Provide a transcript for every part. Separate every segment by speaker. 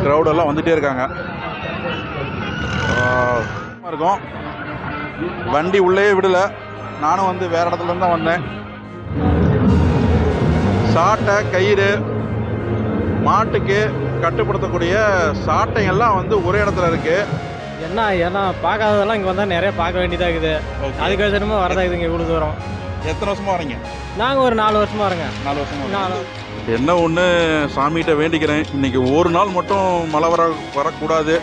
Speaker 1: க்ரௌடெல்லாம் வந்துகிட்டே இருக்காங்க. இருக்கும் வண்டி உள்ளே விடலை. நானும் வந்து வேறு இடத்துலேருந்து தான் வந்தேன். சாட்டை கயிறு மாட்டுக்கு கட்டுப்படுத்தக்கூடிய சாட்டைகள்லாம் வந்து ஒரே இடத்துல இருக்குது.
Speaker 2: ஏன்னா பார்க்காததெல்லாம் இங்கே வந்தால் நிறைய பார்க்க வேண்டியதாக இருக்குது. அதுக்கோசரமாக வரதா இருக்குது இங்கே இவ்வளோ தூரம்.
Speaker 1: எத்தனை வருஷமாக வரீங்க?
Speaker 2: நாங்கள் ஒரு 4 வருஷமாக வரேங்க.
Speaker 1: 4 வருஷமாக. என்ன ஒன்று சாமிகிட்ட வேண்டிக்கிறேன், இன்றைக்கி ஒரு நாள் மட்டும் மழை வரக்கூடாது.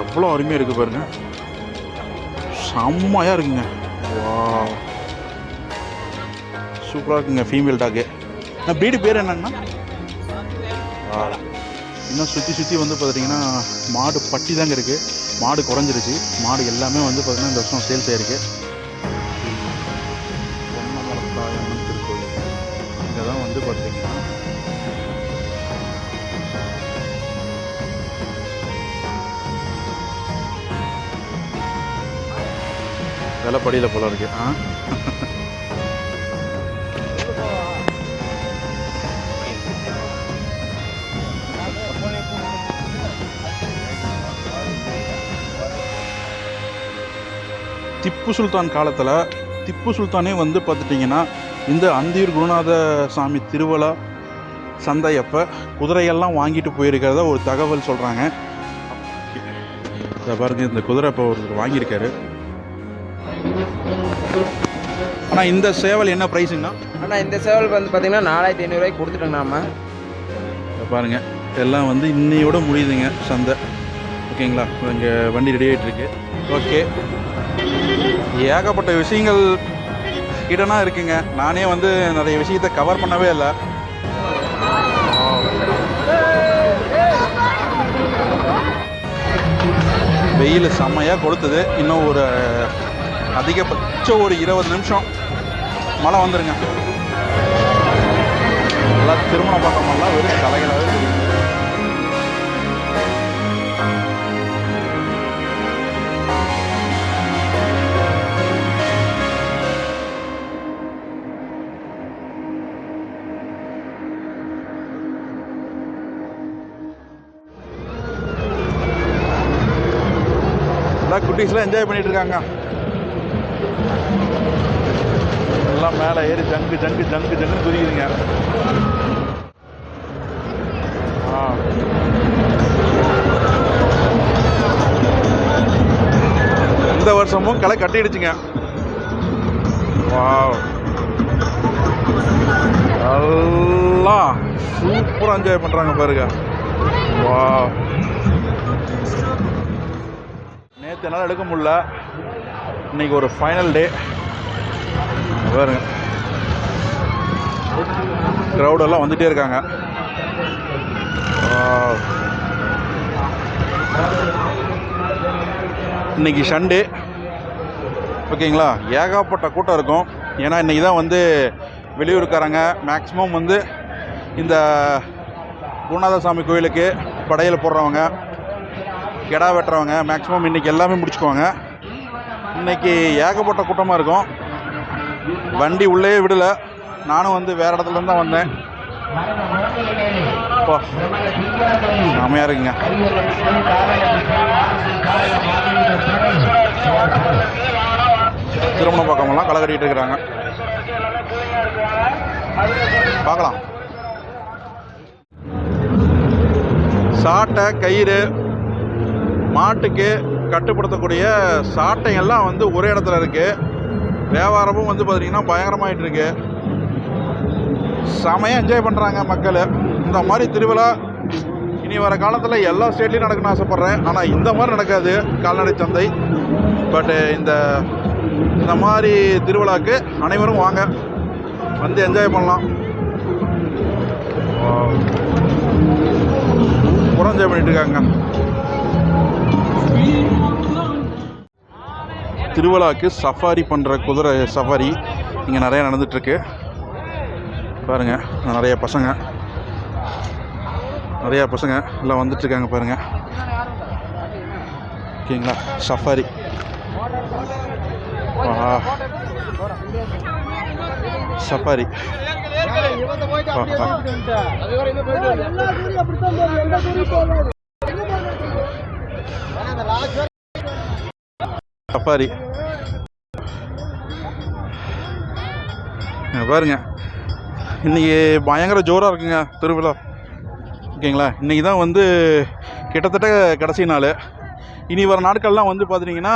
Speaker 1: எவ்வளோ அருமையாக இருக்குது பாருங்க, செம்மையாக இருக்குங்க. வா, சூப்பராக இருக்குங்க. Female dog. நான் ப்ரீடு பேர் என்னன்னா, இன்னும் சுற்றி வந்து பார்த்திங்கன்னா மாடு பட்டி தாங்க இருக்குது. மாடு குறைஞ்சிருச்சு. மாடு எல்லாமே வந்து பார்த்திங்கன்னா இந்த வருஷம் சேல்ஸ் ஆகிருக்கு. பொன்னமரத்தாயம்மன் திருக்கோயில் இங்கே தான் வந்து பார்த்திங்கன்னா விலைப்படியில் போல இருக்கு. திப்பு சுல்தான் காலத்தில் திப்பு சுல்தானே வந்து பார்த்துட்டிங்கன்னா இந்த அந்தியூர் குருநாத சாமி திருவிழா சந்தையப்போ குதிரையெல்லாம் வாங்கிட்டு போயிருக்கிறதா ஒரு தகவல் சொல்கிறாங்க. இதை பாருங்க, இந்த குதிரை இப்போ ஒருத்தர் வாங்கியிருக்காரு. ஆனால் இந்த சேவல் என்ன ப்ரைஸுங்கண்ணா?
Speaker 3: ஆனால் இந்த சேவல் வந்து பார்த்தீங்கன்னா 4500 ரூபாய்க்கு கொடுத்துட்டோம் நாம.
Speaker 1: இதை பாருங்கள், எல்லாம் வந்து இன்னையோட முடியுதுங்க சந்தை. ஓகேங்களா? இங்கே வண்டி ரெடி ஆகிட்டு இருக்கு. ஓகே, ஏகப்பட்ட விஷயங்கள் இடனா இருக்குங்க. நானே வந்து நிறைய விஷயத்தை கவர் பண்ணவே இல்லை. வெயில் செம்மையாக கொடுத்தது. இன்னும் ஒரு அதிகபட்சம் ஒரு 20 நிமிஷம் மழை வந்துருங்க. எல்லாம் திருமண பக்கமெல்லாம் வெறும் கலைகளாகவே தெரியுது. எல்லாம் குட்டீஸ்லாம் என்ஜாய் பண்ணிட்டு இருக்காங்க. எல்லாம் மேலே ஏறி ஜங்கு ஜங்கு ஜங்கு ஜங்குன்னு குதிக்குதுங்க. இந்த வருஷமும் களை கட்டிடுச்சுங்க. வாவ், எல்லாம் சூப்பராக என்ஜாய் பண்ணுறாங்க பாருங்க. வாவ், நேற்று என்னால் எடுக்க முடியல. இன்னைக்கு ஒரு ஃபைனல் டே பாருங்க. க்ரௌடெல்லாம் வந்துகிட்டே இருக்காங்க. இன்னைக்கு சண்டே. ஓகேங்களா? ஏகப்பட்ட கூட்டம் இருக்கும். ஏன்னா இன்றைக்கி தான் வந்து வெளியூருக்காரங்க மேக்ஸிமம் வந்து இந்த குருநாதசாமி கோயிலுக்கு படையல் போடுறவங்க, கெடா வெட்டுறவங்க மேக்ஸிமம் இன்றைக்கி எல்லாமே முடிச்சுக்குவாங்க. இன்றைக்கி ஏகப்பட்ட கூட்டமாக இருக்கும். வண்டி உள்ளே விடலை. நானும் வந்து வேறு இடத்துலேருந்து தான் வந்தேன். இப்போ செமையாக இருக்குங்க. திருமண பக்கமெல்லாம் களை கட்டிகிட்டு இருக்கிறாங்க. பார்க்கலாம். சாட்டை கயிறு மாட்டுக்கு கட்டுப்படுத்தக்கூடிய சாட்டைகள்லாம் வந்து ஒரே இடத்துல இருக்குது. வியாபாரமும் வந்து பார்த்திங்கன்னா பயங்கரமாகிட்டு இருக்கு. செமையாக என்ஜாய் பண்ணுறாங்க மக்கள். இந்த மாதிரி திருவிழா இனி வர காலத்தில் எல்லா ஸ்டேட்லேயும் நடக்கணும்னு ஆசைப்பட்றேன். ஆனால் இந்த மாதிரி நடக்காது கால்நடை சந்தை. பட்டு இந்த மாதிரி திருவிழாவுக்கு அனைவரும் வாங்க, வந்து என்ஜாய் பண்ணலாம். சூப்பராக என்ஜாய் பண்ணிட்டு இருக்காங்க. திருவிழாவுக்கு சஃபாரி பண்ணுற குதிரை சஃபாரி இங்கே நிறையா நடந்துகிட்ருக்கு பாருங்கள். நிறைய பசங்க எல்லாம் வந்துட்டுருக்காங்க பாருங்கள். ஓகேங்களா? சஃபாரி சஃபாரி சஃபாரி பாருங்க, இன்றைக்கி பயங்கர ஜோராக இருக்குங்க திருவிழா. ஓகேங்களா, இன்றைக்கி தான் வந்து கிட்டத்தட்ட கடைசி நாள். இனி வர நாட்கள்லாம் வந்து பார்த்துட்டிங்கன்னா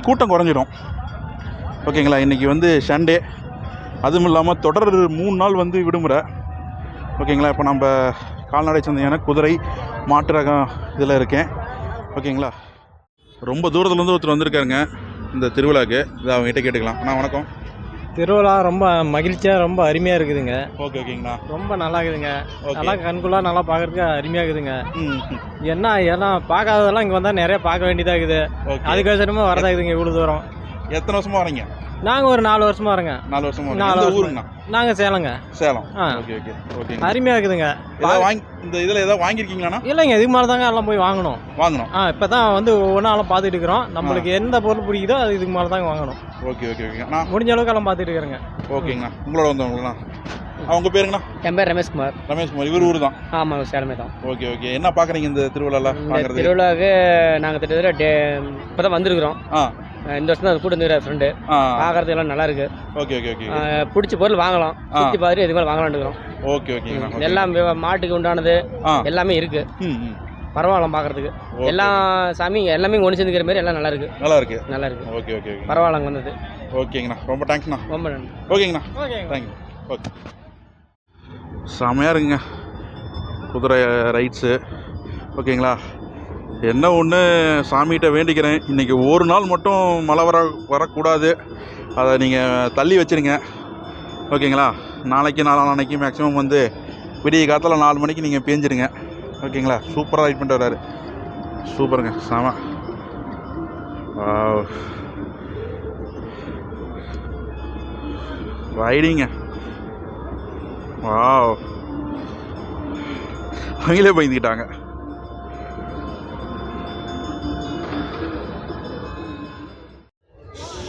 Speaker 1: கூட்டம் குறைஞ்சிடும். ஓகேங்களா, இன்றைக்கி வந்து சண்டே, அதுவும் இல்லாமல் தொடர் 3 நாள் வந்து விடுமுறை. ஓகேங்களா, இப்போ நம்ம கால்நடை சந்தையான குதிரை மாட்டு ரகம் இதில் இருக்கேன். ஓகேங்களா, ரொம்ப தூரத்துலேருந்து ஒருத்தர் வந்திருக்காருங்க இந்த திருவிழாவுக்கு. இதை அவங்ககிட்ட கேட்டுக்கலாம். அண்ணா வணக்கம்.
Speaker 2: திருவிழா ரொம்ப மகிழ்ச்சியாக ரொம்ப அருமையாக இருக்குதுங்க.
Speaker 1: ஓகே ஓகேங்கண்ணா.
Speaker 2: ரொம்ப நல்லா இருக்குதுங்க.
Speaker 1: ஓகே.
Speaker 2: நல்லா கண்குள்ளா நல்லா பார்க்கறதுக்கு அருமையாக இருக்குதுங்க.
Speaker 1: ம்.
Speaker 2: ஏன்னா பார்க்காததெல்லாம் இங்கே வந்தால் நிறைய பார்க்க வேண்டியதாக இருக்குது.
Speaker 1: ஓகே.
Speaker 2: அதுக்கோசரமாக வரதா இருக்குதுங்க இவ்வளோ தூரம்.
Speaker 1: எத்தனை வருஷமாக வரீங்க?
Speaker 2: நாங்கள் ஒரு 4 வருஷமாக வரோங்க.
Speaker 1: 4 வருஷமாக வரீங்க.
Speaker 2: 4
Speaker 1: எந்த
Speaker 2: வருஷமா.
Speaker 1: ஊருங்கண்ணா?
Speaker 2: நாங்கள் சேலங்க.
Speaker 1: சேலம்.
Speaker 2: ஆ.
Speaker 1: ஓகே ஓகே ஓகேங்க.
Speaker 2: அருமையாக இருக்குதுங்க.
Speaker 1: ஏதாவது வாங்கி இந்த இதில் ஏதாவது வாங்கியிருக்கீங்களாண்ணா?
Speaker 2: இல்லைங்க, இதுக்கு மேலே தாங்க எல்லாம் போய் வாங்கணும்.
Speaker 1: வாங்கணும்.
Speaker 2: இப்போ தான் வந்து ஒவ்வொன்றா எல்லாம் பார்த்துட்டு இருக்கிறோம். நம்மளுக்கு எந்த பொருள் பிடிக்குதோ அது இதுக்கு மேலே தாங்க வாங்கணும்.
Speaker 1: ஓகே ஓகே ஓகே அண்ணா.
Speaker 2: முடிஞ்ச அளவுக்கு எல்லாம் பார்த்துட்டு இருக்கிறேங்க.
Speaker 1: ஓகேங்கண்ணா. உங்களோட வந்தவங்களாண்ணா? உங்கள் பேருங்கண்ணா?
Speaker 3: என் பேர் ரமேஷ்குமார்.
Speaker 1: ரமேஷ்குமார். இவர் ஊர் தான்?
Speaker 3: ஆமாம், சேலமே தான்.
Speaker 1: Okay okay. என்ன பார்க்குறீங்க இந்த திருவிழாவில்
Speaker 3: இந்த
Speaker 1: பார்க்குறது?
Speaker 3: திருவிழாவுக்கு நாங்கள் கிட்டத்தட்ட இப்போ தான் வந்திருக்கிறோம்.
Speaker 1: ஆ
Speaker 3: இந்த வருஷம் தான் கூட இருந்துக்கிற ஃப்ரெண்டு.
Speaker 1: ஆ
Speaker 3: பார்க்கறதுக்கு எல்லாம் நல்லா இருக்கு.
Speaker 1: ஓகே ஓகே ஓகே
Speaker 3: பிடிச்ச பொருள் வாங்கலாம். சுற்றி பார்த்துட்டு இது மாதிரி வாங்கலாம்னு இருக்கிறோம்.
Speaker 1: ஓகே ஓகேங்கண்ணா.
Speaker 3: எல்லாம் மாட்டுக்கு உண்டானது
Speaker 1: ஆ
Speaker 3: எல்லாமே இருக்கு.
Speaker 1: ம் ம்.
Speaker 3: பரவாயில்ல பார்க்கறதுக்கு.
Speaker 1: ஓகே.
Speaker 3: எல்லாம் சாமி எல்லாமே ஒன்று சேர்ந்துக்கிற மாதிரி எல்லாம் நல்லா இருக்கு.
Speaker 1: நல்லா இருக்கு.
Speaker 3: நல்லா இருக்கு.
Speaker 1: Okay okay okay.
Speaker 3: பரவாயில்ல அங்கே வந்தது.
Speaker 1: ஓகேங்கண்ணா. ரொம்ப தேங்க்ஸ்ண்ணா.
Speaker 3: ரொம்ப நன்றி.
Speaker 1: ஓகேங்கண்ணா.
Speaker 2: ஓகேங்க.
Speaker 1: தேங்க்யூ. ஓகே. செமையாக இருக்குங்க குதிரை ரைட்ஸு. ஓகேங்களா, என்ன ஒன்று சாமிகிட்ட வேண்டிக்கிறேன், இன்றைக்கி ஒரு நாள் மட்டும் மழை வரக்கூடாது. அதை நீங்கள் தள்ளி வச்சுருங்க. ஓகேங்களா, நாளைக்கு நாளான்னைக்கு மேக்ஸிமம் வந்து விடிய காலத்தில் 4 மணிக்கு நீங்கள் பேஞ்சிருங்க. ஓகேங்களா, சூப்பராக ரைட் பண்ணிட்டு வர்றாரு. சூப்பருங்க, செம. ரைடிங்க. வாவ், அவங்களே பயந்துக்கிட்டாங்க.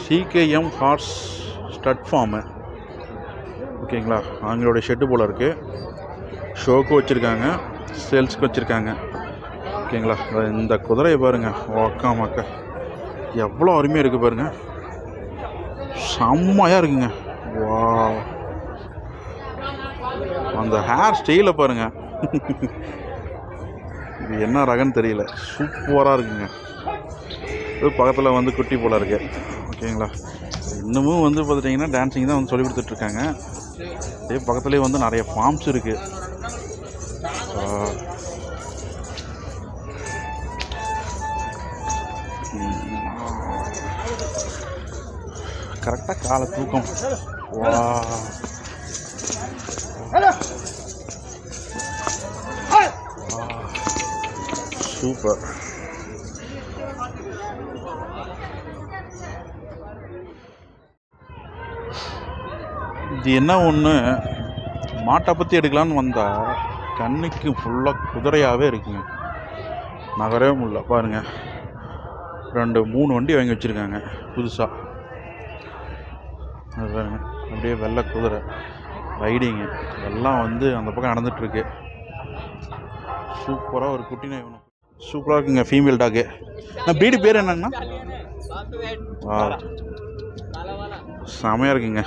Speaker 1: CKM horse stud farm. ஓகேங்களா, அவங்களோட ஷெட்டு போல் இருக்குது. ஷோக்கு வச்சுருக்காங்க, சேல்ஸுக்கு வச்சுருக்காங்க. ஓகேங்களா, இந்த குதிரையை பாருங்கள், ஒக்கா மக்கா எவ்வளோ அருமையாக இருக்குது பாருங்கள், செம்மையாக இருக்குங்க. வா, அந்த ஹேர் ஸ்டைலை பாருங்கள், இது என்ன ரகன்னு தெரியல, சூப்பராக இருக்குங்க. இது பக்கத்தில் வந்து குட்டி போல் இருக்குது. ஓகேங்களா, இன்னமும் வந்து பார்த்துட்டிங்கன்னா டான்ஸிங் தான் வந்து சொல்லி கொடுத்துட்ருக்காங்க. அதே பக்கத்துலேயே வந்து நிறைய ஃபார்ம்ஸ் இருக்குது. கரெக்டாக காலை தூக்கம். வா, சூப்பர். இது என்ன ஒன்று, மாட்டை பற்றி எடுக்கலான்னு வந்தால் கண்ணுக்கு ஃபுல்லாக குதிரையாகவே இருக்குங்க, நகரவே முடியல. பாருங்கள், 2-3 வண்டி வாங்கி வச்சுருக்காங்க புதுசாக. அது பாருங்கள், அப்படியே வெள்ளை குதிரை ரைடிங்கு எல்லாம் வந்து அந்த பக்கம் நடந்துகிட்ருக்கு. சூப்பராக ஒரு குட்டி நாய் ஒன்று சூப்பராக இருக்குங்க, ஃபீமேல் டாக்கு. ப்ரீடு பேர் என்னங்கண்ணா? செமையாக இருக்குங்க.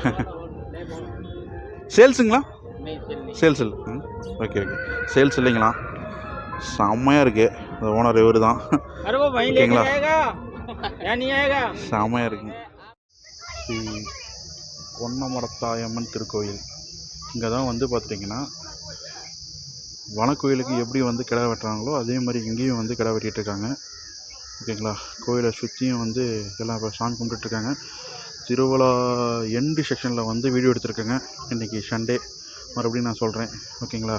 Speaker 1: சேல்ஸுங்களா? சேல்ஸ் இல்லை. ஓகே ஓகே, சேல்ஸ் இல்லைங்களா? செம்மையாக இருக்குது. அந்த ஓனர் இவர் தான். ஓகேங்களா, செம்மையாக இருக்குங்க. ஸ்ரீ பொன்னமரத்தாயம்மன் திருக்கோயில். இங்கே தான் வந்து பார்த்துட்டிங்கன்னா வனக்கோயிலுக்கு எப்படி வந்து கிடா வெட்டுறாங்களோ அதே மாதிரி இங்கேயும் வந்து கிடா வெட்டிகிட்ருக்காங்க. ஓகேங்களா, கோயிலை சுற்றியும் வந்து எல்லாம் இப்போ சாமி கும்பிட்டுட்ருக்காங்க. திருவிழா எண்டு செக்ஷனில் வந்து வீடியோ எடுத்திருக்கேங்க. இன்றைக்கி சண்டே மறுபடியும் நான் சொல்கிறேன். ஓகேங்களா,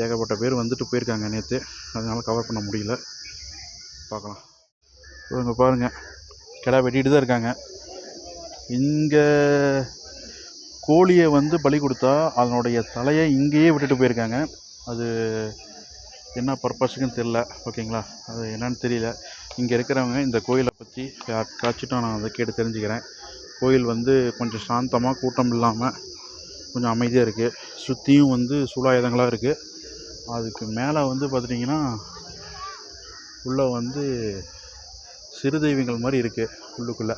Speaker 1: ஏகப்பட்ட பேர் வந்துட்டு போயிருக்காங்க நேற்று, அதனால் கவர் பண்ண முடியல. பார்க்கலாம். இவங்க பாருங்கள், கிடா வெட்டிட்டு தான் இருக்காங்க. இங்கே கோழியை வந்து பலி கொடுத்தா அதனுடைய தலையை இங்கேயே விட்டுட்டு போயிருக்காங்க. அது என்ன பர்பஸுக்குன்னு தெரில. ஓகேங்களா, அது என்னன்னு தெரியல. இங்கே இருக்கிறவங்க இந்த கோயிலை பற்றி யாருக்காச்சும் நான் அதை கேட்டு தெரிஞ்சுக்கிறேன். கோயில் வந்து கொஞ்சம் சாந்தமாக, கூட்டம் இல்லாமல் கொஞ்சம் அமைதியாக இருக்குது. சுற்றியும் வந்து சூலாயுதங்களாக இருக்குது. அதுக்கு மேலே வந்து பார்த்துட்டிங்கன்னா உள்ளே வந்து சிறு தெய்வங்கள் மாதிரி இருக்குது உள்ளுக்குள்ளே.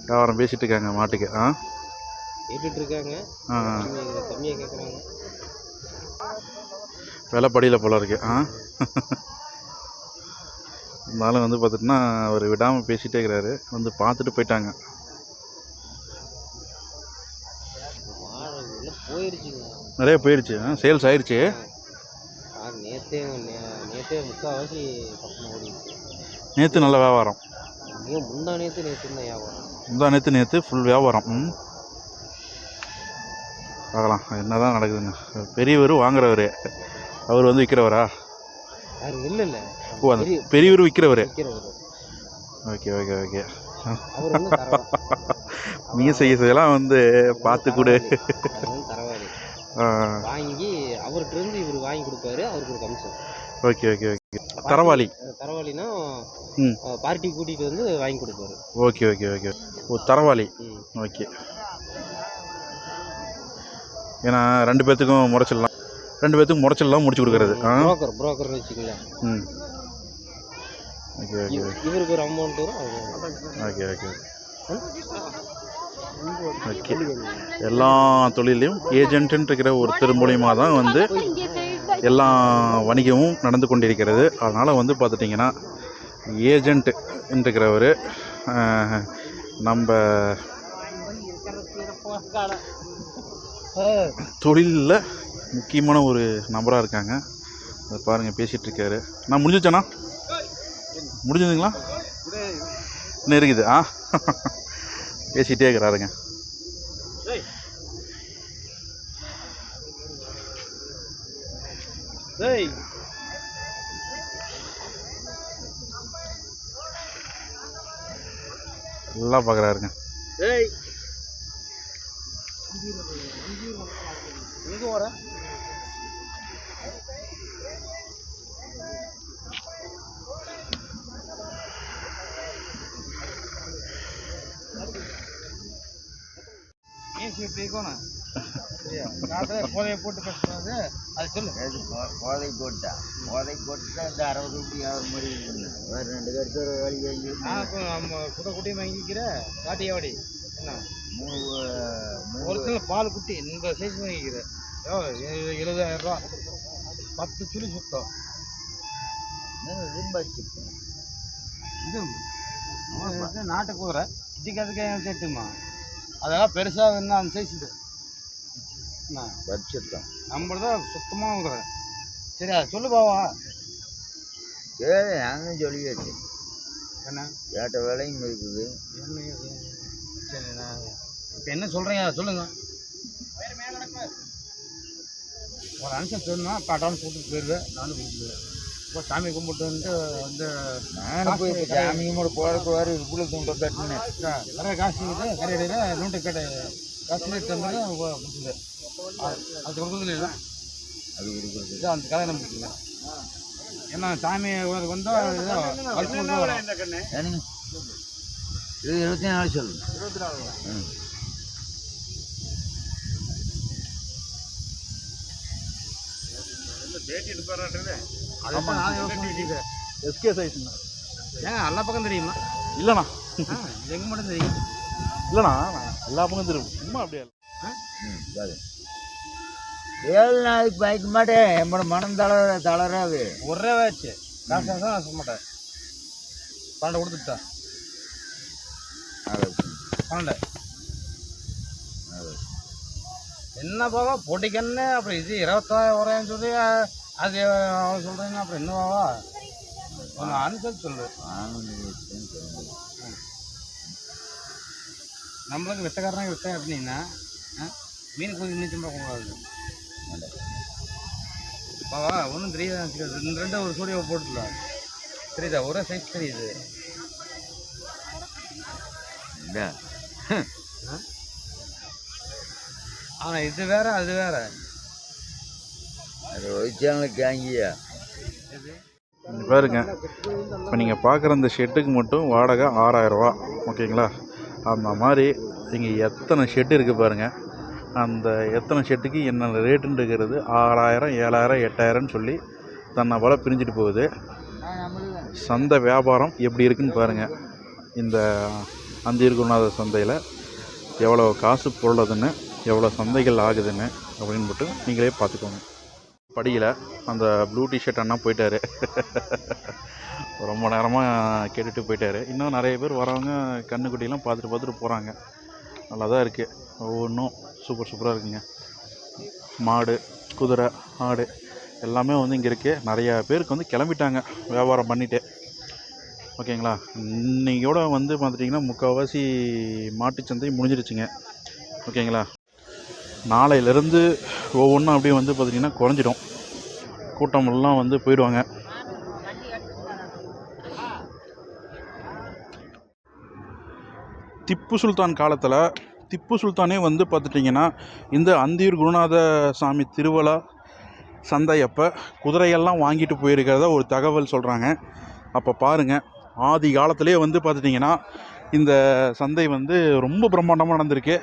Speaker 1: வியாபாரம் பேசிகிட்டு இருக்காங்க மாட்டுக்கு.
Speaker 3: கேட்டுட்டு இருக்காங்க. கம்மியாக கேட்குறாங்க.
Speaker 1: விலைப்படியில் போல இருக்கு. இருந்தாலும் வந்து பார்த்துட்டுனா அவர் விடாமல் பேசிகிட்டே இருக்கிறாரு. வந்து பார்த்துட்டு போயிட்டாங்க. நிறைய போயிடுச்சு. சேல்ஸ் ஆயிடுச்சு.
Speaker 3: நேற்றே முக்கால்வாசி பக்கம் ஓடிடுச்சு.
Speaker 1: நேற்று நல்ல வியாபாரம்.
Speaker 3: முந்தா நேற்று தான் வியாபாரம்.
Speaker 1: நேற்று ஃபுல் வியாபாரம். பார்க்கலாம் என்ன தான் நடக்குதுங்க. பெரியவர் வாங்குறவர், அவர் வந்து விற்கிறவரா?
Speaker 3: இல்லை இல்லை.
Speaker 1: ஓ, அந்த பெரியவர் விற்கிறவர். Okay okay okay. மீசையெல்லாம் வந்து பார்த்து கொடு.
Speaker 3: வாங்கி அவர்கிட்ட இருந்து இவர் வாங்கி கொடுப்பாரு. அவருக்கு ஒரு கமிஷன்.
Speaker 1: Okay okay okay. தரவாளினா
Speaker 3: பார்ட்டி கூட்டிகிட்டு வந்து வாங்கி கொடுப்பாரு.
Speaker 1: Okay okay okay. ஓ, தரவாளி. ஓகே. ஏன்னா 2 பேர்த்துக்கும் முறைச்சிடலாம் முடிச்சு கொடுக்குறது.
Speaker 3: புரோக்கர்னு வச்சுக்கலாம்.
Speaker 1: Okay okay.
Speaker 3: இவருக்கு ஒரு அமௌண்ட் வரும்.
Speaker 1: Okay okay okay. எல்லா தொழிலையும் ஏஜென்ட்டுன்னு இருக்கிற ஒருத்தர் மூலியமாக தான் வந்து எல்லா வணிகமும் நடந்து கொண்டிருக்கிறது. அதனால் வந்து பார்த்துட்டிங்கன்னா ஏஜென்ட் இருக்கிறவர் நம்ம தொழிலில் முக்கியமான ஒரு நபராக இருக்காங்க. அதை பாருங்கள் பேசிகிட்ருக்காரு. நான் முடிஞ்சிச்சேண்ணா? முடிஞ்சதுங்களா? இன்னும் இருக்குது. பேசிகிட்டே இருக்கிறாருங்க. எல்லாம் பார்க்குறாருங்க.
Speaker 2: எங்கே வர போதையை போட்டு பேசுறது அது சொல்லு.
Speaker 4: போதை போட்டா இந்த 60 ரூபாய் ஆகிற மாதிரி இருக்குங்க. வேறு 2 கடுத்து ஒரு வேலை வாங்கி
Speaker 2: நம்ம குட்டை குட்டியும் வாங்கிக்கிற காட்டியாவடி என்ன
Speaker 4: 3
Speaker 2: பால் குட்டி இந்த சைஸ் வாங்கிக்கிற 70,000 ரூபா 10 சுழி சுத்தம். இது நாட்டு குதிரை இதுக்கு அதுக்கு சேர்த்துமா அதெல்லாம் பெருசாக வேணும். அந்த சைஸ் இது
Speaker 4: வச்சுருக்கோம்.
Speaker 2: நம்மளதான் சுத்தமாக குதிரை. சரி அதை சொல்லு பாவா.
Speaker 4: நானும் சொல்லியாச்சு.
Speaker 2: என்ன
Speaker 4: கேட்ட வேலையும் இருக்குது.
Speaker 2: சரி நான் இப்போ என்ன சொல்கிறீங்க அதை சொல்லுங்க. ஒரு அனுசம் சொல்லணும். காட்டான்னு கூப்பிட்டு போயிடுவேன். நானும் கூப்பிடுவேன். இப்போ சாமி கும்பிட்டு வந்து
Speaker 4: நானும் போய் சாமி கும்பிட்டு போகிறதுக்கு வேறு இதுக்குள்ளே தூண்ட கட்டினேன்.
Speaker 2: நிறைய காசு இருக்குது. கரையடையில் நூட்டு கடை காசு கொடுத்துது. அது கொடுக்குறது இல்லை.
Speaker 4: அது கொடுக்குறது
Speaker 2: அந்த கதை நம்பிக்கல. ஏன்னா சாமி வந்தால்
Speaker 4: ஏனுங்க இது 24 சொல்லுங்க.
Speaker 2: 24 பேட்டி எடுப்பாராட்டுது. அதுதான் நான் யோசனை வச்சுக்கிறேன்.
Speaker 1: எஸ்கே சைஸ்ண்ணா.
Speaker 2: ஏங்க எல்லா பக்கம் தெரியுமா?
Speaker 1: இல்லைண்ணா,
Speaker 2: எங்கே மட்டும் தெரியும்?
Speaker 1: இல்லைண்ணா எல்லா பக்கம் தெரியும். சும்மா அப்படியே
Speaker 4: சரி 7 நாளைக்கு பாய்க்க மாட்டேன். என்னோட மனம் தளராது.
Speaker 2: ஒரே வச்சு காசு தான் நான் சொல்ல மாட்டேன். 12 கொடுத்துட்டேன். 12 என்ன பாவா போட்டிக்கன்னு. அப்புறம் இது 26,000 சொல்லி அது அவன் சொல்கிறீங்க. அப்புறம் என்ன பாவா ஒன்று அனுசரிச்சு சொல்லு. நம்மளுக்கு வெட்டக்காரனாக வெட்ட அப்படின்னா மீன் கொஞ்சம் நீச்சம் பார்க்கக்கூடாது பாவா. ஒன்றும் தெரியாது. 2 ஒரு சூடியோ போட்டுடலாம். தெரியுதா? ஒரே சைஸ் தெரியுது. ஆனால் இது வேற அது வேற.
Speaker 4: ரோஹித் வாங்கியா
Speaker 1: இங்க பாருங்க, இப்போ நீங்கள் பார்க்குற இந்த ஷெட்டுக்கு மட்டும் வாடகை 6000 ரூபா. ஓகேங்களா? அந்த மாதிரி இங்கே எத்தனை ஷெட்டு இருக்குது பாருங்கள். அந்த எத்தனை ஷெட்டுக்கு என்ன ரேட்டுன்னு இருக்கிறது 6000, 7000, 8000ன்னு சொல்லி தன்னை போல பிரிஞ்சுட்டு போகுது. சந்தை வியாபாரம் எப்படி இருக்குன்னு பாருங்கள். இந்த அந்தியூர் குருநாதர் சந்தையில் எவ்வளோ காசு பொருளுதுன்னு, எவ்வளோ சந்தைகள் ஆகுதுன்னு அப்படின்னு மட்டும் நீங்களே பார்த்துக்கோங்க. படியில் அந்த ப்ளூ டிஷர்ட் அண்ணா போயிட்டார். ரொம்ப நேரமாக கேட்டுட்டு போயிட்டார். இன்னும் நிறைய பேர் வரவங்க கண்ணுக்குட்டியெல்லாம் பார்த்துட்டு போகிறாங்க. நல்லா தான் இருக்குது. ஒவ்வொன்றும் சூப்பராக இருக்குங்க. மாடு, குதிரை, ஆடு எல்லாமே வந்து இங்கே இருக்குது. நிறையா பேருக்கு வந்து கிளம்பிட்டாங்க வியாபாரம் பண்ணிவிட்டு. ஓகேங்களா? இன்றைக்கோட வந்து பார்த்துட்டிங்கன்னா முக்கால்வாசி மாட்டுச்சந்தை முடிஞ்சிருச்சுங்க. ஓகேங்களா? நாளையிலேருந்து ஒவ்வொன்றும் அப்படியே வந்து பார்த்திங்கன்னா குறைஞ்சிடும். கூட்டமெல்லாம் வந்து போயிடுவாங்க. திப்பு சுல்தான் காலத்தில் திப்பு சுல்தானே வந்து பார்த்துட்டிங்கன்னா இந்த அந்தியூர் குருநாத சாமி திருவிழா சந்தையப்போ குதிரையெல்லாம் வாங்கிட்டு போயிருக்கிறதா ஒரு தகவல் சொல்கிறாங்க. அப்போ பாருங்கள், ஆதி காலத்திலே வந்து பார்த்துட்டிங்கன்னா இந்த சந்தை வந்து ரொம்ப பிரம்மாண்டமாக நடந்திருக்கு.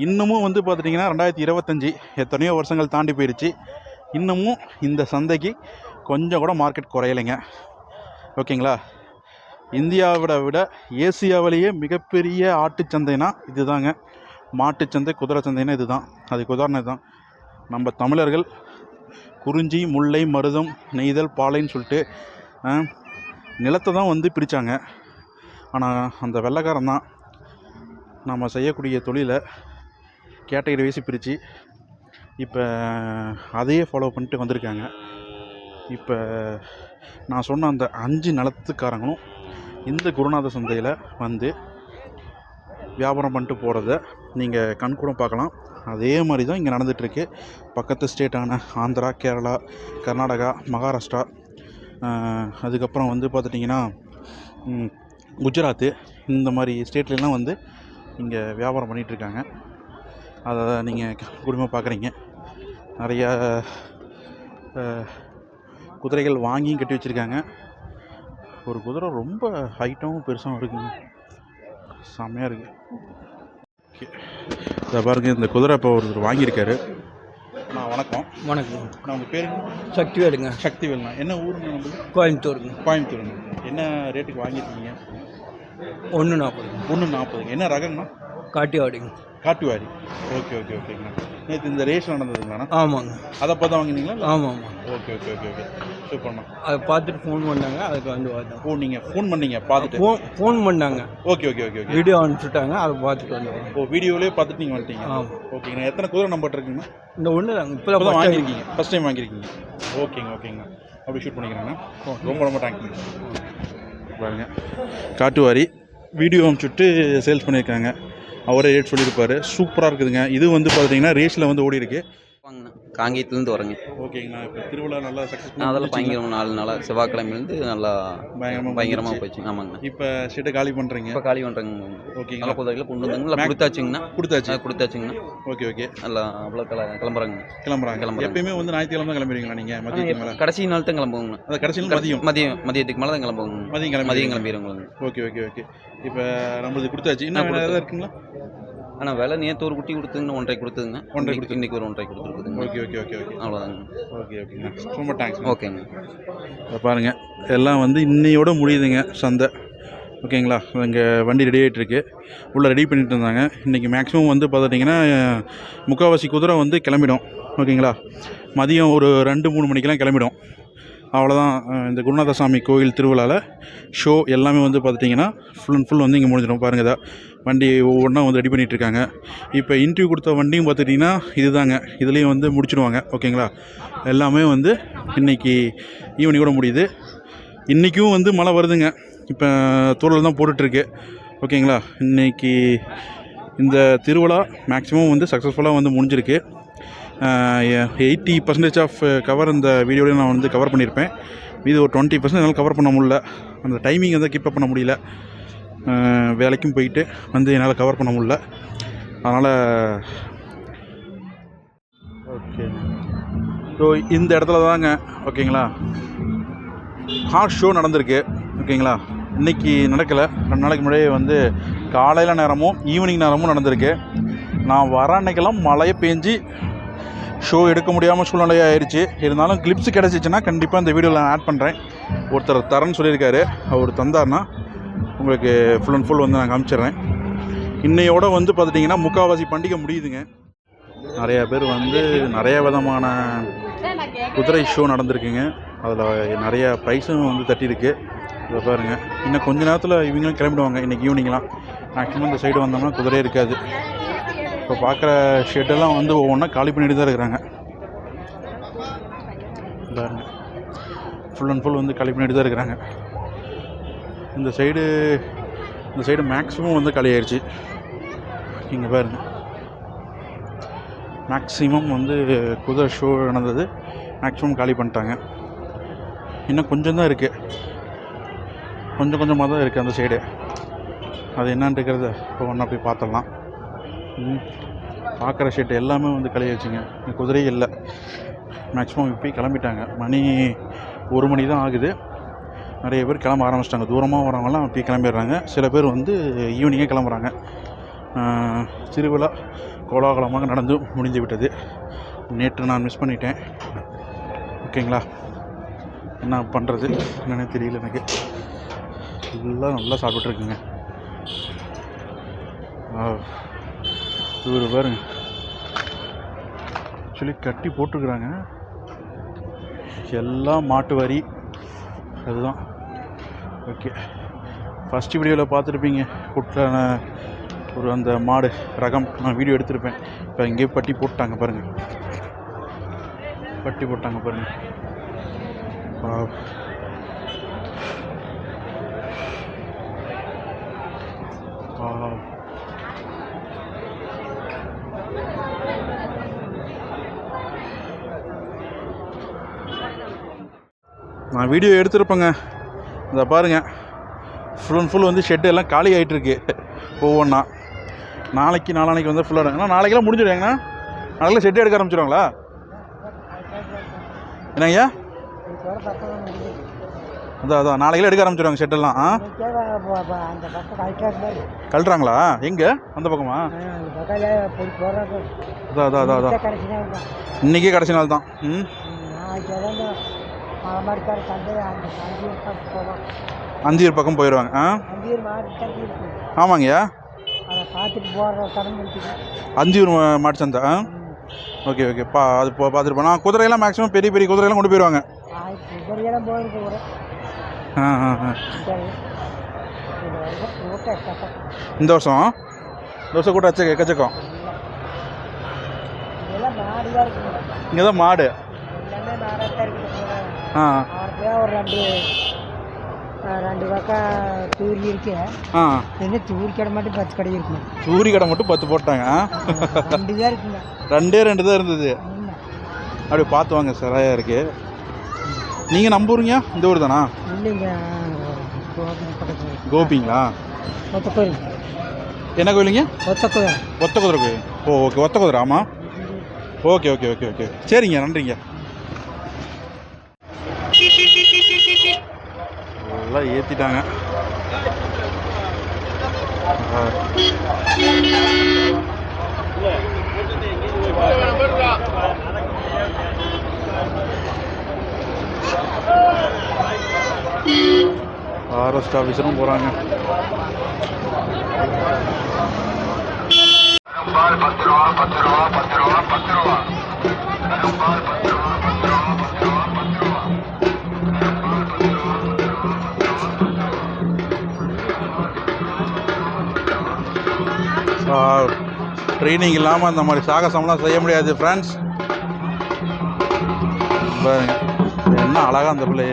Speaker 1: இன்னமும் வந்து பார்த்துட்டிங்கன்னா 2025 எத்தனையோ வருஷங்கள் தாண்டி போயிடுச்சு. இன்னமும் இந்த சந்தைக்கு கொஞ்சம் கூட மார்க்கெட் குறையலைங்க. ஓகேங்களா? இந்தியாவை விட ஏசியாவிலேயே மிகப்பெரிய ஆட்டுச்சந்தைனா இது தாங்க. மாட்டுச்சந்தை, குதிரை சந்தைனா இது தான். அதுக்கு உதாரணம் தான் நம்ம தமிழர்கள் குறிஞ்சி, முல்லை, மருதம், நெய்தல், பாலைன்னு சொல்லிட்டு நிலத்தை தான் வந்து பிரித்தாங்க. ஆனால் அந்த வெள்ளைக்காரன் தான் நம்ம செய்யக்கூடிய தொழிலை கேட்டகரி வைஸ் பிரித்து இப்போ அதையே ஃபாலோ பண்ணிட்டு வந்திருக்காங்க. இப்போ நான் சொன்ன அந்த 5 நிலத்துக்காரங்களும் இந்த குருநாத சந்தையில் வந்து வியாபாரம் பண்ணிட்டு போகிறத நீங்கள் கண்கூட பார்க்கலாம். அதே மாதிரி தான் இங்கே நடந்துகிட்ருக்கு. பக்கத்து ஸ்டேட்டான ஆந்திரா, கேரளா, கர்நாடகா, மகாராஷ்டிரா, அதுக்கப்புறம் வந்து பார்த்துட்டிங்கன்னா குஜராத்து, இந்த மாதிரி ஸ்டேட்லலாம் வந்து இங்கே வியாபாரம் பண்ணிகிட்ருக்காங்க. அதை நீங்கள் குடும்பமாக பார்க்குறீங்க. நிறையா குதிரைகள் வாங்கியும் கட்டி வச்சுருக்காங்க. ஒரு குதிரை ரொம்ப ஹைட்டாகவும் பெருசாகவும் இருக்குங்க. செம்மையாக இருக்குது. ஓகே, இதை பாருங்கள், இந்த குதிரை இப்போ ஒருத்தர் வாங்கியிருக்காரு. வணக்கம்.
Speaker 3: வணக்கம்.
Speaker 1: நான் உங்கள் பேர்?
Speaker 3: சக்திவேலுங்க.
Speaker 1: சக்திவேலுண்ணா. என்ன ஊருங்க நம்மளுக்கு?
Speaker 3: கோயம்புத்தூருங்க.
Speaker 1: கோயம்புத்தூருங்க. என்ன ரேட்டுக்கு வாங்கியிருக்கீங்க?
Speaker 3: 140.
Speaker 1: 140. என்ன ரகங்கண்ணா?
Speaker 3: காட்டிவாடிங்க.
Speaker 1: காட்டுவாரி. ஓகேங்கண்ணா. நேற்று இந்த ரேஸ் நடந்ததுங்கண்ணா?
Speaker 3: ஆமாங்க.
Speaker 1: அதை பார்த்து வாங்கினீங்களா?
Speaker 3: ஆமாம்.
Speaker 1: ஓகே. சூப்பர்ண்ணா.
Speaker 3: அதை பார்த்துட்டு ஃபோன் பண்ணாங்க, அதுக்கு வந்து பார்த்தோம்.
Speaker 1: ஓ, நீங்கள் ஃபோன் பண்ணீங்க பார்த்துட்டு?
Speaker 3: ஃபோன் பண்ணாங்க.
Speaker 1: ஓகே.
Speaker 3: வீடியோ அனுப்பிச்சுட்டாங்க, அதை பார்த்துட்டு வந்தோம்.
Speaker 1: ஓ, வீடியோவிலே பார்த்துட்டு நீங்கள் வந்துட்டீங்க?
Speaker 3: ஆமாம்.
Speaker 1: ஓகேங்கண்ணா. எத்தனை குதிரை நம்பர் இருக்குங்கண்ணா?
Speaker 3: இந்த ஒன்று தாங்க. இப்போ
Speaker 1: தான் வாங்கியிருக்கீங்க? ஃபஸ்ட் டைம் வாங்கியிருக்கீங்க? ஓகேங்க. அப்படி ஷூட் பண்ணிக்கிறேங்கண்ணா. ரொம்ப தேங்க்யூ. பாருங்க, காட்டுவாரி வீடியோ அனுப்பிச்சுட்டு சேல்ஸ் பண்ணியிருக்காங்க. அவரே ரேட் சொல்லியிருப்பார். சூப்பராக இருக்குதுங்க. இது வந்து பார்த்திங்கன்னா ரேஸில் வந்து ஓடி இருக்கு.
Speaker 5: வாங்கண்ணா, காங்கேயத்துலேருந்து வரேங்க.
Speaker 1: ஓகேங்கண்ணா. இப்போ திருவிழா நல்லா சக்ஸஸ்ஃபுல்.
Speaker 5: அதெல்லாம் பயங்கரமாக 4 நாளாக செவ்வாய்க்கிழமையிலேருந்து நல்லா பயங்கரமாக போச்சு. ஆமாங்க.
Speaker 1: இப்போ ஷெட்டை காலி பண்ணுறீங்க?
Speaker 5: இப்போ காலி பண்ணுறேங்க.
Speaker 1: ஓகேங்களா.
Speaker 5: நல்லா குதிரைகளை கொண்டு வந்தாங்க. நல்லா கொடுத்தாச்சுங்கண்ணா. கொடுத்தாச்சுங்கண்ணா.
Speaker 1: ஓகே.
Speaker 5: நல்லா அவ்வளோ கிளம்புறாங்க.
Speaker 1: எப்பயுமே வந்து ஞாயிற்றுக்கிழமை தான் கிளம்புறீங்களா நீங்கள்? மதியத்துக்கு மேலே?
Speaker 5: கடைசி நாள் தான் கிளம்புவோங்கண்ணா.
Speaker 1: அது கடைசியில் மதியத்துக்கு
Speaker 5: மேலே தான் கிளம்புவோங்க. மதியம் கிளம்பிடுவோங்க.
Speaker 1: ஓகே. இப்போ நம்மளுக்கு கொடுத்தாச்சு. இன்னும் ஏதாவது இருக்குங்களா?
Speaker 5: ஆனால் விலை நேற்று ஒரு குட்டி கொடுத்துங்கண்ணா, 1.5 கொடுத்துங்க. இன்றைக்கி ஒரு 1.5 கொடுத்துருக்குதுங்க.
Speaker 1: ஓகே.
Speaker 5: அவ்வளோதாங்க.
Speaker 1: ஓகேண்ணா. ரொம்ப தேங்க்ஸ்.
Speaker 5: ஓகேங்க.
Speaker 1: இப்போ பாருங்கள், எல்லாம் வந்து இன்னையோட முடியுதுங்க சந்தை. ஓகேங்களா? இங்கே வண்டி ரெடி ஆகிட்டுருக்கு. உள்ளே ரெடி பண்ணிட்டு இருந்தாங்க. இன்றைக்கி மேக்ஸிமம் வந்து பார்த்துட்டிங்கன்னா முக்கால்வாசி குதிரை வந்து கிளம்பிடும். ஓகேங்களா? மதியம் ஒரு 2-3 மணிக்கெல்லாம் கிளம்பிடும். அவ்வளோதான். இந்த குருநாத சாமி கோயில் திருவிழாவில் ஷோ எல்லாமே வந்து பார்த்துட்டிங்கன்னா ஃபுல் அண்ட் ஃபுல் வந்து இங்கே முடிஞ்சிடும். பாருங்கள், இதான் வண்டி ஒவ்வொன்றா வந்து ரெடி பண்ணிகிட்ருக்காங்க. இப்போ இன்டர்வியூ கொடுத்த வண்டியும் பார்த்துட்டிங்கன்னா இது தாங்க. இதுலேயும் வந்து முடிச்சிடுவாங்க. ஓகேங்களா? எல்லாமே வந்து இன்றைக்கி ஈவினிங்கோட முடியுது. இன்றைக்கும் வந்து மழை வருதுங்க. இப்போ தூரல் தான் போட்டுட்ருக்கு. ஓகேங்களா? இன்றைக்கி இந்த திருவிழா மேக்ஸிமம் வந்து சக்ஸஸ்ஃபுல்லாக வந்து முடிஞ்சிருக்கு. 80% ஆஃப் கவர் இந்த வீடியோவில் நான் வந்து கவர் பண்ணியிருப்பேன். இது ஒரு 20% என்னால் கவர் பண்ண முடியல. அந்த டைமிங் வந்து கீப் அப் பண்ண முடியல. வேலைக்கும் போயிட்டு வந்து என்னால் கவர் பண்ண முடியல. அதனால் ஓகே. ஸோ இந்த இடத்துல தாங்க ஓகேங்களா ஹார்ஸ் ஷோ நடந்திருக்கு ஓகேங்களா. இன்றைக்கி நடக்கலை, 2 நாளைக்கு முன்னாடியே வந்து காலையில் நேரமும் ஈவினிங் நேரமும் நடந்திருக்கு. நான் வர அன்னைக்கெல்லாம் மழையை பேஞ்சு ஷோ எடுக்க முடியாமல் சூழ்நிலையாக ஆயிடுச்சு. இருந்தாலும் கிளிப்ஸ் கிடச்சிச்சின்னா கண்டிப்பாக இந்த வீடியோவில் நான் ஆட் பண்ணுறேன். ஒருத்தர் தரேன்னு சொல்லியிருக்காரு, அவர் தந்தார்னா உங்களுக்கு ஃபுல் அண்ட் ஃபுல் வந்து நான் காமிச்சிடுறேன். இன்னையோட வந்து பார்த்துட்டிங்கன்னா முக்கால்வாசி பண்டிகை முடியுதுங்க. நிறையா பேர் வந்து நிறைய விதமான குதிரை ஷோ நடந்திருக்குங்க. அதில் நிறைய ப்ரைஸும் வந்து தட்டியிருக்கு. இதை பாருங்கள், இன்னும் கொஞ்ச நேரத்தில் இவங்களும் கிளம்பிடுவாங்க. இன்றைக்கி ஈவினிங்லாம் மேக்ஸிமம் இந்த சைடு வந்தோம்னா குதிரையே இருக்காது. இப்போ பார்க்குற ஷெட்டெல்லாம் வந்து ஒவ்வொன்றா காலி பண்ணிட்டு தான் இருக்கிறாங்க. பாருங்க, ஃபுல் அண்ட் ஃபுல் வந்து காலி பண்ணிட்டு தான் இருக்கிறாங்க. இந்த சைடு மேக்ஸிமம் வந்து காலி ஆயிடுச்சு. இங்கே பாருங்கள், மேக்ஸிமம் வந்து குதிரை ஷோ நடந்தது, மேக்ஸிமம் காலி பண்ணிட்டாங்க. இன்னும் கொஞ்சம் தான் இருக்குது, கொஞ்சமாக தான் இருக்குது அந்த சைடு. அது என்னன்னு இருக்கிறத இப்போ ஒன்றா போய் பார்த்துடலாம். பார்க்குற ஷெட்டு எல்லாமே வந்து காலி ஆயிடுச்சுங்க. குதிரையே இல்லை, மேக்ஸிமம் இப்போ கிளம்பிட்டாங்க. மணி 1 மணி தான் ஆகுது. நிறைய பேர் கிளம்ப ஆரம்பிச்சிட்டாங்க. தூரமாக வரவங்களாம் இப்போ கிளம்பிடுறாங்க. சில பேர் வந்து ஈவினிங்கே கிளம்புறாங்க. திருவிழா கோலாகலமாக நடந்து முடிந்து விட்டது. நேற்று நான் மிஸ் பண்ணிட்டேன். ஓகேங்களா, என்ன பண்ணுறது என்னென்னு தெரியல எனக்கு. எல்லாம் நல்லா சாப்பிட்ருக்குங்க. இவர் பாருங்க, ஆக்சுவலி கட்டி போட்டிருக்குறாங்க. எல்லாம் மாட்டு வரி அதுதான். ஓகே, ஃபஸ்ட்டு வீடியோவில் பார்த்துருப்பீங்க குட்டான ஒரு அந்த மாடு ரகம், நான் வீடியோ எடுத்திருப்பேன். இப்போ இங்கேயே பட்டி போட்டாங்க பாருங்கள், பட்டி போட்டாங்க பாருங்கள். நான் வீடியோ எடுத்துருப்பேங்க. இதை பாருங்கள், ஃபுல் அண்ட் ஃபுல் வந்து ஷெட்டு எல்லாம் காலி ஆகிட்டுருக்கு ஒவ்வொன்றா. நாளைக்கு வந்து ஃபுல்லாக ஏன்னா நாளைக்கெல்லாம் முடிஞ்சிடுவாங்கண்ணா. நாளைக்கெல்லாம் ஷெட்டு எடுக்க ஆரம்பிச்சிடுவாங்களா என்னங்கய்யா? அதான் நாளைக்கெல்லாம் எடுக்க ஆரம்பிச்சிடுவாங்க ஷெட்டெல்லாம். கழட்டுறாங்களா? எங்கே அந்த பக்கமா? அதான் இன்றைக்கே கடைசி நாள் தான். அந்தியூர் பக்கம் போயிடுவாங்க. ஆமாங்கய்யா, அந்தியூர் மாட்டு சந்தை. ஓகே அது பார்த்துட்டு போனால் குதிரையெல்லாம் மேக்ஸிமம் பெரிய குதிரையெல்லாம் கொண்டு போயிடுவாங்க. இந்த வருஷம் கூட எக்கச்சக்கம். இங்கே தான் மாடு.
Speaker 6: ஒரு ரெண்டு பக்கம் தூரி இருக்கு. என்ன தூரி கடை மட்டும் 10 கடை இருக்குங்க.
Speaker 1: தூரி கடை மட்டும் 10 போட்டாங்க.
Speaker 6: 2 தான் இருக்குங்க.
Speaker 1: 2 தான் இருந்தது. அப்படி பார்த்து வாங்க, சரியாக இருக்கு. நீங்கள் நம்புறீங்க இந்த ஊர் தானா?
Speaker 6: இல்லைங்க,
Speaker 1: கோபிங்களா?
Speaker 6: ஒத்த கோயில்.
Speaker 1: என்ன கோயிலுங்க?
Speaker 6: ஒத்த
Speaker 1: குதிரை கோயில். ஓகே, ஒத்த குதிரை. ஆமாம், ஓகே. சரிங்க, நன்றிங்க. எல்லாம் ஏற்றிட்டாங்க. ஃபாரஸ்ட் ஆஃபீஸரும் போகிறாங்க. ட்ரைனிங் இல்லாமல் அந்த மாதிரி சாகசம்லாம் செய்ய முடியாது ஃப்ரெண்ட்ஸ். பாருங்க என்ன அழகாக அந்த பிள்ளை.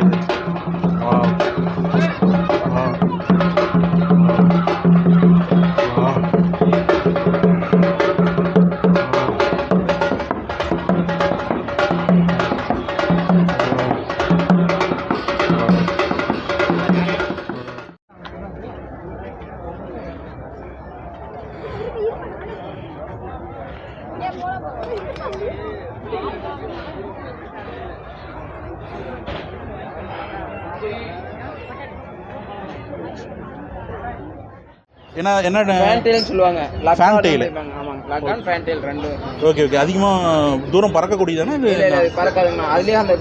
Speaker 1: என்ன
Speaker 3: ஃபேன்டெயில்னு சொல்லுவாங்க.
Speaker 1: ஃபேன்டெயில்.
Speaker 3: ஆமாங்க, லக்கான் ஃபேன்டெயில் ரெண்டு.
Speaker 1: Okay okay. அதிகமாக தூரம் பறக்கக்கூடியதானே இது?
Speaker 3: இல்லை பறக்காதுங்கண்ணா. அதுலேயே அந்த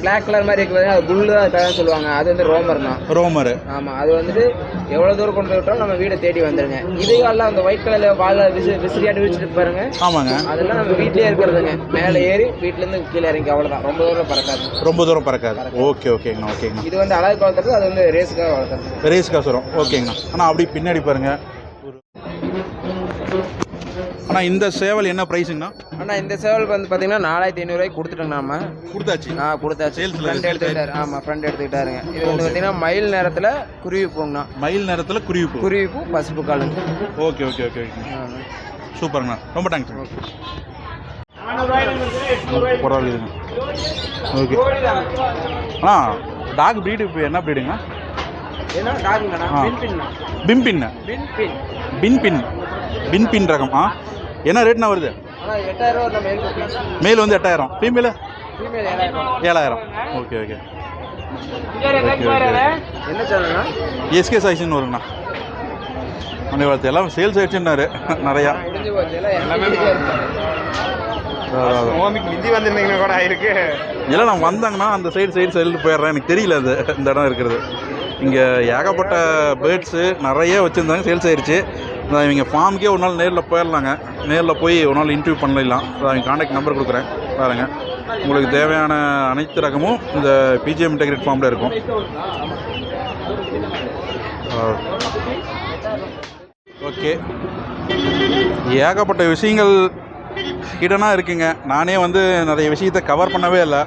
Speaker 3: பிளாக் கலர் மாதிரி இருக்குது, அது புல்லு தான் சொல்லுவாங்க. அது வந்து ரோமர்ண்ணா.
Speaker 1: ரோமர்.
Speaker 3: ஆமாம், அது வந்துட்டு எவ்வளோ தூரம் கொண்டு போய் விட்டாலும் நம்ம வீடை தேடி வந்துடுங்க. இதையெல்லாம் அந்த ஒயிட் கலரில் வாழை விசிறியாட்டு வச்சுட்டு பாருங்க.
Speaker 1: ஆமாங்க.
Speaker 3: அதெல்லாம் நம்ம வீட்டிலே இருக்கிறதுங்க. மேலே ஏறி வீட்டிலேருந்து கீழே இறங்கி அவ்வளோதான். ரொம்ப தூரம் பறக்காது.
Speaker 1: ரொம்ப தூரம் பறக்காது. ஓகே ஓகேங்கண்ணா ஓகேங்கண்ணா.
Speaker 3: இது வந்து அழகு வளர்த்துறது, அது வந்து ரேஸுக்காக வளர்த்துறது.
Speaker 1: ரேஸ்க்காக வரும். ஓகேங்கண்ணா. ஆனால் அப்படி பின்னாடி பாருங்க. ஆனால் இந்த சேவல் என்ன ப்ரைஸுங்கண்ணா?
Speaker 3: ஆனால் இந்த சேவல் வந்து பார்த்தீங்கன்னா 4500 கொடுத்துட்டோங்க. நாம
Speaker 1: கொடுத்தாச்சு.
Speaker 3: கொடுத்தாச்சு.
Speaker 1: சேல்ஸில்
Speaker 3: ஃப்ரண்ட் எடுத்துக்கிட்டாரு. ஆமாம், ஃப்ரண்ட் எடுத்துக்கிட்டாருங்க. இது வந்து பார்த்தீங்கன்னா மயில் நேரத்தில் குருவி பூங்கண்ணா.
Speaker 1: மயில் நேரத்தில் குருவி பூ
Speaker 3: பசுப்பு காலுங்க.
Speaker 1: Okay okay okay okay. சூப்பருங்கண்ணா, ரொம்ப தேங்க்ஸ். பரவாயில்லைங்க. ஓகே. டாக் ப்ரீடு இப்போ என்ன ப்ரீடுங்க? பின்பின் ரகம். என்ன ரேட்னா வருது?
Speaker 3: 8000
Speaker 1: மேல் வந்து 8000, ஃபீமேலு 7000. Okay okay.
Speaker 3: என்ன சேனல்னா?
Speaker 1: எஸ்கே சாய்ஸ்ன்னு வருங்கண்ணா. அந்த வளர்த்து எல்லாம் சேல்ஸ் ஆயிடுச்சுன்னாரு நிறையா.
Speaker 3: மிந்தி வந்துருந்தீங்கன்னா கூட ஆயிருக்கு.
Speaker 1: இல்லை நான் வந்தாங்கன்னா அந்த சைடு போயிடுறேன். எனக்கு தெரியல அது இந்த இடம் இருக்கிறது. இங்கே ஏகப்பட்ட பேர்ட்ஸு நிறைய வச்சுருந்தாங்க, சேல்ஸ் ஆயிடுச்சு. இவங்க ஃபார்முக்கே ஒரு நாள் நேரில் போயிடலாங்க. நேரில் போய் ஒரு நாள் இன்டர்வியூ பண்ணலாம். அவங்க கான்டாக்ட் நம்பர் கொடுக்குறேன் பாருங்க. உங்களுக்கு தேவையான அனைத்து ரகமும் இந்த பிஜிஎம் இன்டெகிரேட் ஃபார்மில் இருக்கும். ஓகே. ஏகப்பட்ட விஷயங்கள் ஹிடனாக இருக்குங்க. நானே வந்து நிறைய விஷயத்தை கவர் பண்ணவே இல்லை.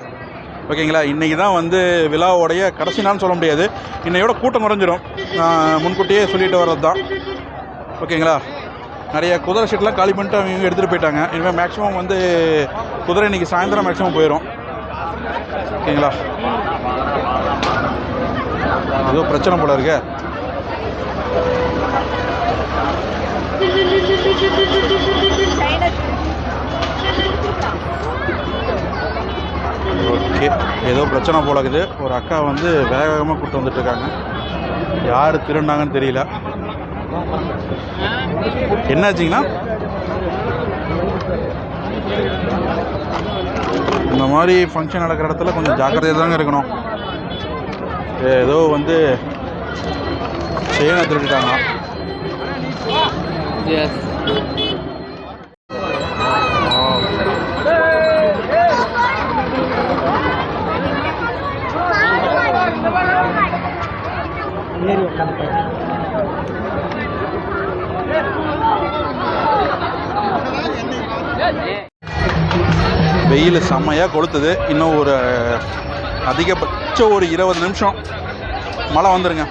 Speaker 1: ஓகேங்களா. இன்றைக்கி தான் வந்து விழாவோடைய கடைசி நாள்னு சொல்ல முடியாது. இன்னையோட கூட்டம் குறைஞ்சிரும். முன்கூட்டியே சொல்லிட்டு வர்றது தான். ஓகேங்களா. நிறைய குதிரை ஷீட்லாம் காலி பண்ணிட்டு அவங்க எடுத்துகிட்டு போயிட்டாங்க. இனிமேல் மேக்ஸிமம் வந்து குதிரை இன்றைக்கி சாயந்தரம் மேக்ஸிமம் போயிடும். ஓகேங்களா. ஏதோ பிரச்சனை போல இருக்கு. ஓகே, ஏதோ பிரச்சனை போல இருக்குது. ஒரு அக்கா வந்து வேக வேகமாக கூப்பிட்டு வந்துட்டுருக்காங்க. யார் திருடினாங்கன்னு தெரியல. என்னாச்சிங்கன்னா இந்த மாதிரி ஃபங்க்ஷன் நடக்கிற இடத்துல கொஞ்சம் ஜாக்கிரதையாக தாங்க இருக்கணும். ஏதோ வந்து செயினை திருடிட்டாங்க. வெயில் செம்மையாக கொளுத்துது. இன்னும் ஒரு அதிகபட்சம் ஒரு 20 நிமிஷம் மழை வந்துருங்க.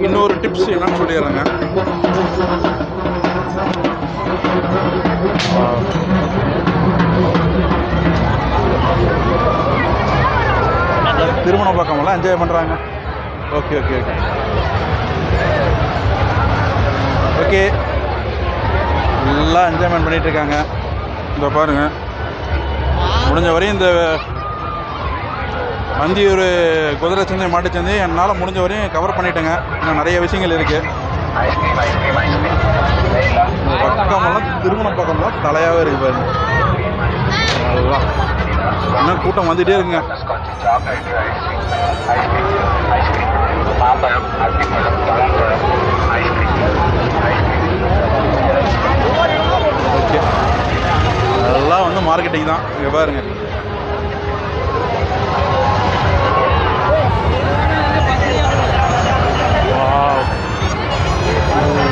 Speaker 1: இன்னொரு டிப்ஸ் என்னன்னு சொல்லிடுறேங்க. திருமண பக்கமெல்லாம் என்ஜாய் பண்ணுறாங்க. Okay okay okay okay. எல்லாம் என்ஜாய்மெண்ட் பண்ணிகிட்டு இருக்காங்க. இந்த பாருங்கள், முடிஞ்ச வரையும் இந்த மந்தியூர் குதிரை சந்தை மாட்டுச்சந்தை என்னால் முடிஞ்ச வரையும் கவர் பண்ணிட்டேங்க. இன்னும் நிறைய விஷயங்கள் இருக்குது. பக்கமெல்லாம் திருமண பக்கம்லாம் தலையாகவே இருக்குது பாருங்க. அதுதான் இன்னும் கூட்டம் வந்துகிட்டே இருக்குங்க. ஓகே, அதெல்லாம் வந்து மார்க்கெட்டிங் தான். இங்கே பாருங்க,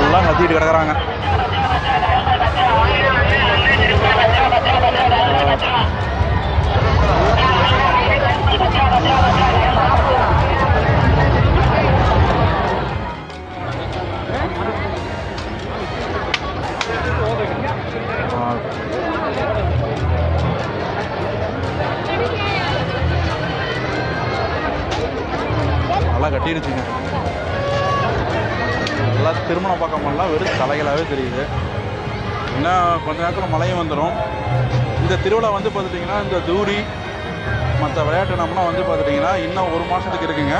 Speaker 1: எல்லாம் கத்திட்டு கிடக்குறாங்க. தீருச்சுங்க. எல்லாம் திருமண பக்கமெல்லாம் வெறும் தலைகளாகவே தெரியுது. இன்னும் கொஞ்ச நேரத்தில் மழையும் வந்துடும். இந்த திருவிழா வந்து பார்த்துட்டிங்கன்னா இந்த தூரி மற்ற விளையாட்டு நம்மளாம் வந்து பார்த்துட்டிங்கன்னா இன்னும் 1 மாதத்துக்கு இருக்குங்க.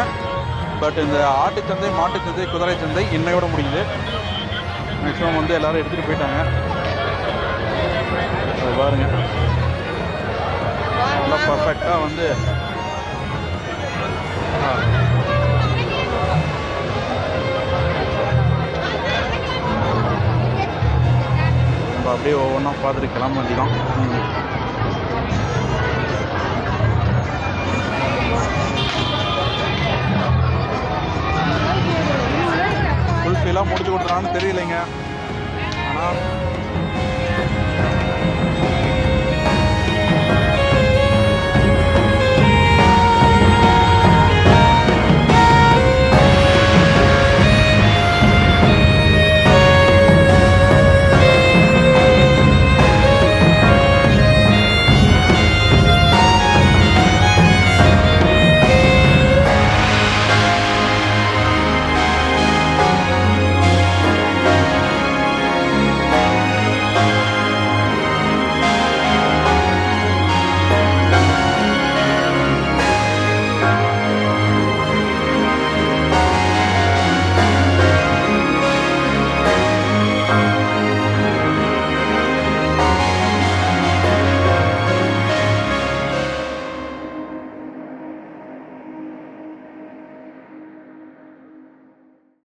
Speaker 1: பட் இந்த ஆட்டுச்சந்தை, மாட்டுச்சந்தை, குதிரை சந்தை இன்னையோட முடியுது. மேக்ஸிமம் வந்து எல்லோரும் எடுத்துகிட்டு போயிட்டாங்க. அது பாருங்க, நல்லா பர்ஃபெக்டாக வந்து நம்ம அப்படியே ஒவ்வொன்றா பார்த்துட்டு கிளம்ப வேண்டியதான். ஃபுல்ஃபில்லாக முடிச்சு கொடுத்துறான்னு தெரியலைங்க.